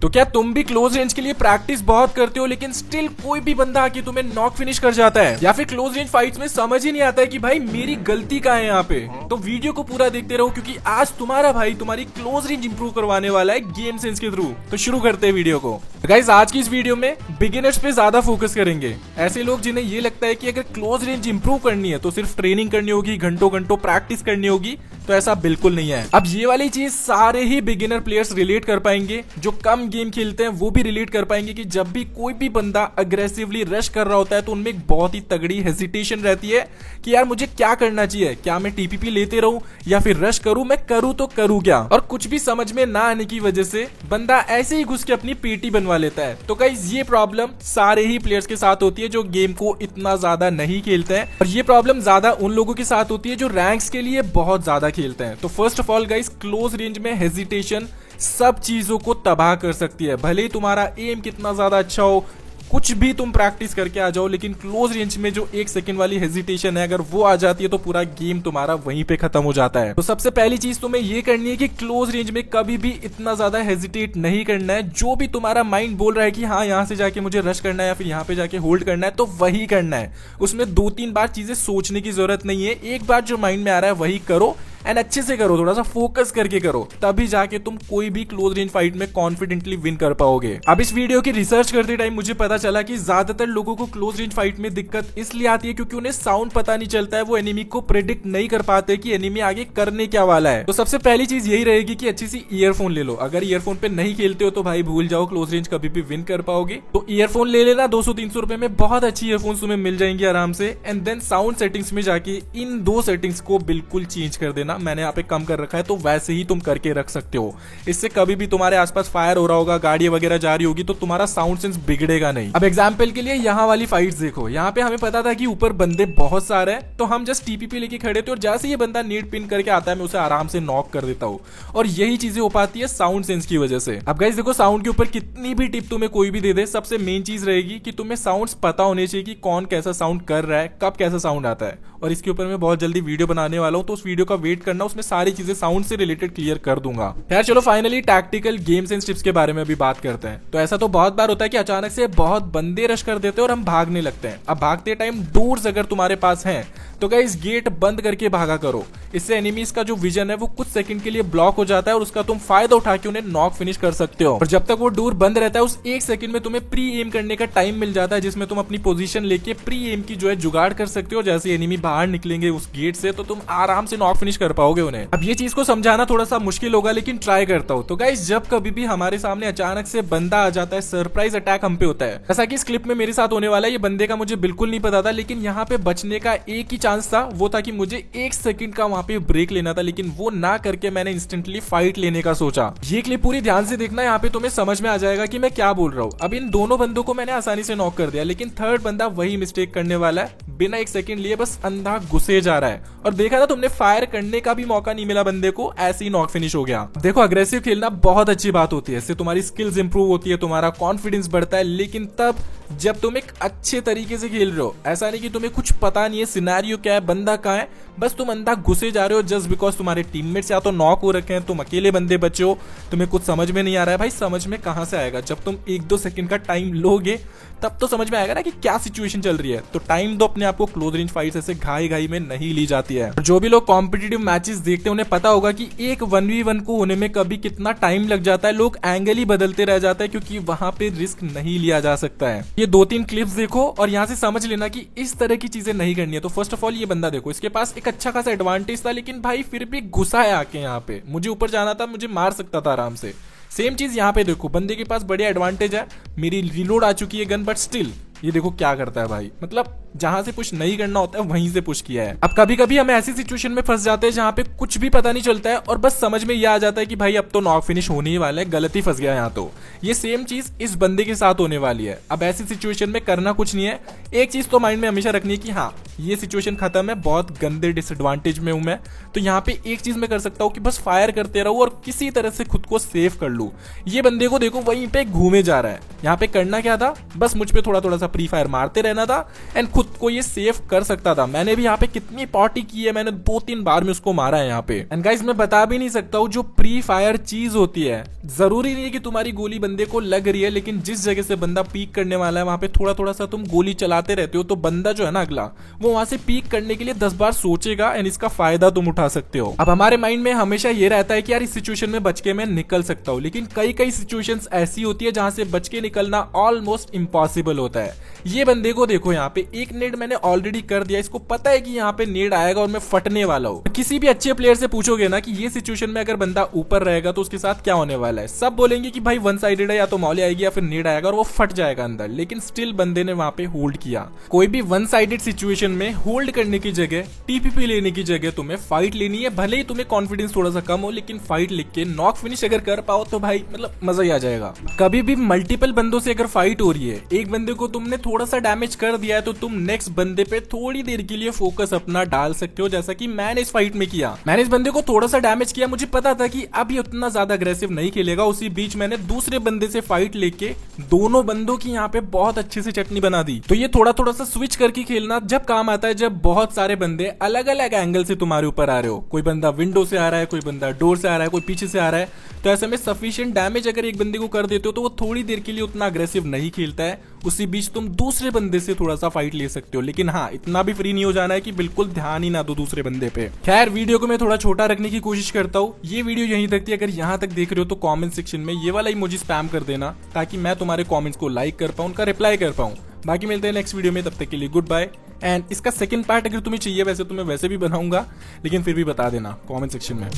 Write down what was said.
तो क्या तुम भी क्लोज रेंज के लिए प्रैक्टिस बहुत करते हो लेकिन स्टिल कोई भी बंदा आके तुम्हें नॉक फिनिश कर जाता है, या फिर क्लोज रेंज फाइट्स में समझ ही नहीं आता है कि भाई मेरी गलती कहाँ है यहाँ पे? तो वीडियो को पूरा देखते रहो क्योंकि आज तुम्हारा भाई तुम्हारी क्लोज रेंज इंप्रूव करवाने वाला है गेम सेंस के थ्रू। तो शुरू करते हैं वीडियो को। गाइस आज की इस वीडियो में बिगिनर्स पे ज्यादा फोकस करेंगे। ऐसे लोग जिन्हें ये लगता है कि अगर क्लोज रेंज इंप्रूव करनी है तो सिर्फ ट्रेनिंग करनी होगी, घंटों घंटों प्रैक्टिस करनी होगी, तो ऐसा बिल्कुल नहीं है। अब ये वाली चीज सारे ही बिगिनर प्लेयर्स रिलेट कर पाएंगे, जो कम गेम खेलते हैं वो भी रिलेट कर पाएंगे कि जब भी कोई भी बंदा अग्रेसिवली रश कर रहा होता है तो उनमें एक बहुत ही तगड़ी हेजिटेशन रहती है कि यार मुझे क्या करना चाहिए, क्या मैं टीपीपी लेते रहूं या फिर रश करूं, मैं करूं तो करूं क्या? और कुछ भी समझ में ना आने की वजह से बंदा ऐसे ही घुस के अपनी पेटी बनवा लेता है। तो गाइस ये प्रॉब्लम सारे ही प्लेयर्स के साथ होती है जो गेम को इतना ज्यादा नहीं खेलते हैं, और ये प्रॉब्लम ज्यादा उन लोगों के साथ होती है जो रैंक्स के लिए बहुत ज्यादा खेलते हैं। तो first of all guys, close range में हेजिटेशन सब चीजों को तबाह कर सकती है। भले ही तुम्हारा एम कितना ज्यादा अच्छा हो, कुछ भी तुम प्रैक्टिस करके आ जाओ, लेकिन क्लोज रेंज में जो 1 सेकंड वाली हेजिटेशन है अगर वो आ जाती है तो पूरा गेम तुम्हारा वहीं पे खत्म हो जाता है। तो सबसे पहली चीज तुम्हें ये करनी है कि क्लोज रेंज में कभी भी इतना ज्यादा हेजिटेट नहीं करना है। जो भी तुम्हारा माइंड बोल रहा है कि हाँ यहाँ से जाके मुझे रश करना है या फिर यहाँ पे जाके होल्ड करना है, तो वही करना है। उसमें 2-3 बार चीजें सोचने की जरूरत नहीं है। एक बार जो माइंड में आ रहा है वही करो, एंड अच्छे से करो, थोड़ा सा फोकस करके करो, तभी जाके तुम कोई भी क्लोज रेंज फाइट में कॉन्फिडेंटली विन कर पाओगे। अब इस वीडियो की रिसर्च करते टाइम मुझे पता चला कि ज्यादातर लोगों को क्लोज रेंज फाइट में दिक्कत इसलिए आती है क्योंकि उन्हें साउंड पता नहीं चलता है, वो एनिमी को प्रेडिक्ट नहीं कर पाते कि एनिमी आगे करने क्या वाला है। तो सबसे पहली चीज यही रहेगी कि अच्छी सी ईयरफोन ले लो। अगर ईयरफोन पे नहीं खेलते हो तो भाई भूल जाओ, क्लोज रेंज कभी भी विन कर पाओगे। तो ईयरफोन ले लेना, 200-300 रुपए में बहुत अच्छी ईयरफोन तुम्हें मिल जाएंगी आराम से। एंड देन साउंड सेटिंग्स में जाके इन 2 सेटिंग्स को बिल्कुल चेंज कर देना। मैंने यहाँ पे कम रखा है तो वैसे ही तुम करके रख सकते हो। इससे कभी भी तुम्हारे आसपास फायर हो रहा होगा, गाड़ी वगैरह जा रही होगी, तो तुम्हारा साउंड सेंस बिगड़ेगा नहीं। अब एग्जांपल के लिए यहाँ वाली फाइट्स देखो, यहाँ पे हमें पता था कि ऊपर बंदे बहुत सारे हैं, तो हम जस्ट टीपीपी लेके खड़े थे और जैसे ये बंदा नीड पिन करके आता है मैं उसे आराम से नॉक कर देता हूँ। और यही चीजें हो पाती है साउंड सेंस की वजह से। अब गाइस देखो, साउंड के ऊपर कितनी भी टिप तुम्हें कोई भी दे दे, सबसे मेन चीज रहेगी कि तुम्हें साउंड्स पता होने चाहिए कि कौन कैसा साउंड कर रहा है, कब कैसा साउंड आता है। और इसके ऊपर मैं बहुत जल्दी वीडियो बनाने वाला हूँ, तो उस वीडियो का वेट करना, उसमें सारी चीजें साउंड से रिलेटेड क्लियर कर दूंगा। यार चलो finally tactical game sense tips के बारे में भी बात करते हैं। तो ऐसा तो बहुत बार होता है कि अचानक से बहुत बंदे रश कर देते हैं और हम भागने लगते हैं। अब भागते टाइम डोर्स अगर तुम्हारे पास हैं तो गाइस गेट बंद करके भागा करो। इससे एनिमीज का जो विजन है वो कुछ सेकंड के लिए ब्लॉक हो जाता है और उसका तुम फायदा उठा के उन्हें नॉक फिनिश कर सकते हो। और जब तक वो डोर बंद रहता है उस 1 सेकंड में तुम्हें प्री एम करने का टाइम मिल जाता है, जिसमें तुम अपनी पोजीशन लेके प्री एम की जो है जुगाड़ कर सकते हो। जैसे एनिमी बाहर निकलेंगे उस गेट से तो तुम आराम से नॉक फिनिश कर पाओगे उन्हें। अब ये चीज को समझाना थोड़ा सा मुश्किल होगा, लेकिन ट्राई करता हूँ। तो गाइस जब कभी भी हमारे सामने अचानक से बंदा आ जाता है, सरप्राइज अटैक हम पे होता है, जैसा कि इस क्लिप में मेरे साथ होने वाला है। ये बंदे का मुझे बिल्कुल नहीं पता था, लेकिन यहाँ पे बचने का एक ही चांस था, वो था कि मुझे 1 सेकंड का वहां पे ब्रेक लेना था, लेकिन वो ना करके मैंने इंस्टेंटली फाइट लेने का सोचा। ये क्लिप पूरी ध्यान से देखना, यहाँ पे तुम्हें समझ में आ जाएगा कि मैं क्या बोल रहा हूँ। अब इन दोनों बंदों को मैंने आसानी से नॉक कर दिया, लेकिन थर्ड बंदा वही मिस्टेक करने वाला है। बिना 1 सेकंड लिए बस अंधा घुसे जा रहा है, और देखा ना तुमने, फायर करने का भी मौका नहीं मिला बंदे को, ऐसे ही नॉक फिनिश हो गया। देखो अग्रेसिव खेलना बहुत अच्छी बात होती है, इससे तुम्हारी स्किल्स इंप्रूव होती है, तुम्हारा कॉन्फिडेंस बढ़ता है, लेकिन तब जब तुम एक अच्छे तरीके से खेल रहे हो। ऐसा नहीं कि तुम्हें कुछ पता नहीं है सिनेरियो क्या है, बंदा कहाँ है, बस तुम अंधा घुसे जा रहे हो जस्ट बिकॉज तुम्हारे टीममेट्स या तो नॉक हो रखे हैं, तुम अकेले बंदे बचे हो, तुम्हें कुछ समझ में नहीं आ रहा है। भाई समझ में कहां से आएगा? जब तुम 1-2 सेकंड का टाइम लोगे तब तो समझ में आएगा ना कि क्या सिचुएशन चल रही है। तो टाइम दो अपने आप को, क्लोज रेंज फाइट्स ऐसे घाई घाई में नहीं ली जाती है। जो भी लोग कॉम्पिटिटिव मैचेस देखते हैं उन्हें पता होगा कि एक 1v1 को होने में कभी कितना टाइम लग जाता है। लोग एंगल ही बदलते रह जाते हैं क्योंकि वहां पे रिस्क नहीं लिया जा सकता है। ये 2-3 क्लिप्स देखो और यहाँ से समझ लेना कि इस तरह की चीजें नहीं करनी है। तो फर्स्ट ऑफ ऑल ये बंदा देखो, इसके पास एक अच्छा खासा एडवांटेज था, लेकिन भाई फिर भी घुसा है आके यहाँ पे। मुझे ऊपर जाना था, मुझे मार सकता था आराम से। सेम चीज यहाँ पे देखो, बंदे के पास बढ़िया एडवांटेज है, मेरी रिलोड आ चुकी है गन, बट स्टिल ये देखो क्या करता है भाई। मतलब जहां से पुश नहीं करना होता है वहीं से पुश किया है। अब कभी कभी हम ऐसी सिचुएशन में फंस जाते हैं जहां पे कुछ भी पता नहीं चलता है और बस समझ में ये आ जाता है कि भाई अब तो नॉक फिनिश होने ही वाला है, गलती फंस गया यहाँ। तो ये सेम चीज इस बंदे के साथ होने वाली है। अब ऐसी सिचुएशन में करना कुछ नहीं है, एक चीज तो माइंड में हमेशा रखनी है कि हाँ ये सिचुएशन खत्म है, बहुत गंदे डिसएडवांटेज में हूं मैं, तो यहाँ पे एक चीज मैं कर सकता हूँ कि बस फायर करते रहूं और किसी तरह से खुद को सेव कर लूं। ये बंदे को देखो वहीं पे घूमे जा रहा है, यहाँ पे करना क्या था, बस मुझ पे थोड़ा थोड़ा सा प्री फायर मारते रहना था एंड खुद खुद को ये सेव कर सकता था। मैंने भी यहाँ पे कितनी पार्टी की है, मैंने 2-3 बार में उसको मारा है यहाँ पे। एंड गाइस मैं बता भी नहीं सकता हूँ जो प्री फायर चीज होती है, जरूरी नहीं है कि तुम्हारी गोली बंदे को लग रही है, लेकिन जिस जगह से बंदा पीक करने वाला है वहां पे थोड़ा थोड़ा सा तुम गोली चलाते रहते हो तो बंदा जो है ना अगला वो वहां से पीक करने के लिए 10 बार सोचेगा एंड इसका फायदा तुम उठा सकते हो। अब हमारे माइंड में हमेशा ये रहता है कि यार इस सिचुएशन में बच के मैं निकल सकता हूँ, लेकिन कई कई सिचुएशंस ऐसी होती है जहां से बच के निकलना ऑलमोस्ट इम्पॉसिबल होता है। ये बंदे को देखो, यहाँ पे एक नेड मैंने ऑलरेडी कर दिया, इसको पता है कि यहाँ पे नेड आएगा और मैं फटने वाला हूँ। किसी भी अच्छे प्लेयर से पूछोगे ना कि ये सिचुएशन में अगर बंदा ऊपर रहेगा तो उसके साथ क्या होने वाला है, सब बोलेंगे कि भाई वन साइडेड है, या तो मौली आएगी या फिर नेड आएगा और वो फट जाएगा अंदर। लेकिन स्टिल बंदे ने वहां पे होल्ड किया। कोई भी वन साइडेड सिचुएशन में होल्ड करने की जगह, टीपीपी लेने की जगह तुम्हें फाइट लेनी है। भले ही तुम्हें कॉन्फिडेंस थोड़ा सा कम हो, लेकिन फाइट लिख के नॉक फिनिश अगर कर पाओ तो भाई मतलब मजा ही आ जाएगा। कभी भी मल्टीपल बंदों से अगर फाइट हो रही है, एक बंदे को तुमने थोड़ा सा डैमेज कर दिया है तो तुम नेक्स्ट बंदे पे थोड़ी देर के लिए फोकस अपना डाल सकते हो, जैसा कि मैंने इस फाइट में किया। मैंने इस बंदे को थोड़ा सा डैमेज किया, मुझे पता था कि अब ये उतना ज्यादा अग्रेसिव नहीं खेलेगा। उसी बीच मैंने दूसरे बंदे से फाइट लेके दोनों बंदों की यहाँ पे बहुत अच्छे से चटनी बना दी। तो ये थोड़ा थोड़ा सा स्विच करके खेलना जब काम आता है, जब बहुत सारे बंदे अलग अलग एंगल से तुम्हारे ऊपर आ रहे हो। कोई बंदा विंडो से आ रहा है, कोई बंदा डोर से आ रहा है, कोई पीछे से आ रहा है, तो ऐसे में सफिशिएंट डैमेज अगर एक बंदे को कर देते हो तो वो थोड़ी देर के लिए उतना अग्रेसिव नहीं खेलता है। उसी बीच तुम दूसरे बंदे से थोड़ा सा फाइट ले सकते हो, लेकिन हाँ इतना भी फ्री नहीं हो जाना है कि बिल्कुल ध्यान ही ना दो दूसरे बंदे पे। खैर वीडियो को मैं थोड़ा छोटा रखने की कोशिश करता हूँ। ये वीडियो यहीं तक थी। अगर यहाँ तक देख रहे हो तो कमेंट सेक्शन में ये वाला इमोजी स्पैम कर देना ताकि मैं तुम्हारे कमेंट्स को लाइक कर पाऊँ, उनका रिप्लाई कर पाऊँ। बाकी मिलते हैं नेक्स्ट वीडियो में, तब तक के लिए गुड बाय। एंड इसका सेकंड पार्ट अगर तुम्हें चाहिए, वैसे तो मैं वैसे भी बनाऊंगा, लेकिन फिर भी बता देना कमेंट सेक्शन में।